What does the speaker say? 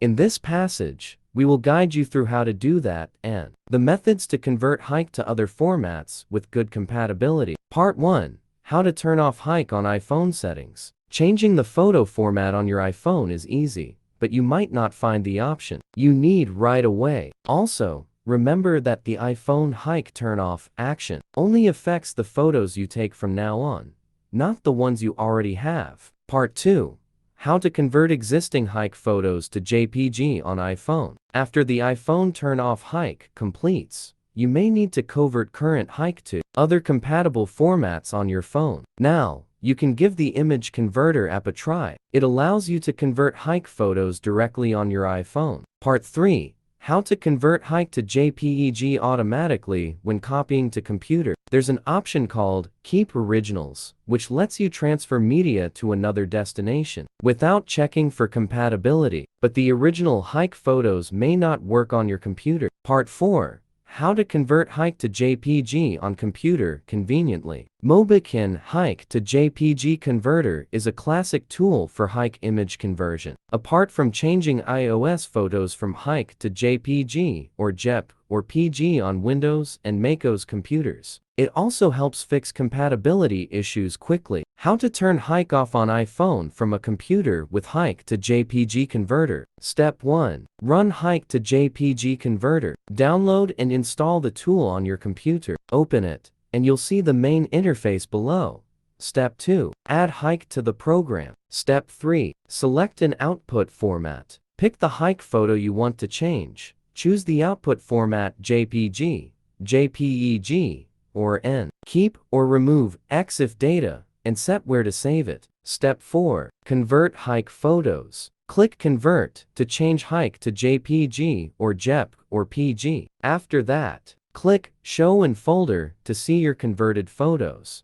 In this passage, we will guide you through how to do that and the methods to convert HEIC to other formats with good compatibility. Part 1. How to turn off HEIC on iPhone settings. Changing the photo format on your iPhone is easy, but you might not find the option you need right away. Also, remember that the iPhone HEIC turn-off action only affects the photos you take from now on, not the ones you already have. Part 2. How to convert existing HEIC photos to JPG on iPhone. After the iPhone turn-off HEIC completes, you may need to convert current HEIC to other compatible formats on your phone. Now, you can give the image converter app a try. It allows you to convert HEIC photos directly on your iPhone. Part 3. How to convert HEIC to JPEG automatically when copying to computer. There's an option called Keep Originals, which lets you transfer media to another destination without checking for compatibility, but the original HEIC photos may not work on your computer. Part 4. How to convert HEIC to JPG on computer conveniently. Mobikin HEIC to JPG Converter is a classic tool for HEIC image conversion. Apart from changing iOS photos from HEIC to JPG or JPEG or PG on Windows and macOS computers, it also helps fix compatibility issues quickly. How to turn HEIC off on iPhone from a computer with HEIC to JPG Converter. Step 1. Run HEIC to JPG Converter. Download and install the tool on your computer. Open it, and you'll see the main interface below. Step 2. Add HEIC to the program. Step 3. Select an output format. Pick the HEIC photo you want to change. Choose the output format JPG, JPEG, or N. Keep or remove EXIF data and set where to save it. Step 4. Convert HEIC photos. Click Convert to change HEIC to JPG or JPEG or PG. After that, click Show in Folder to see your converted photos.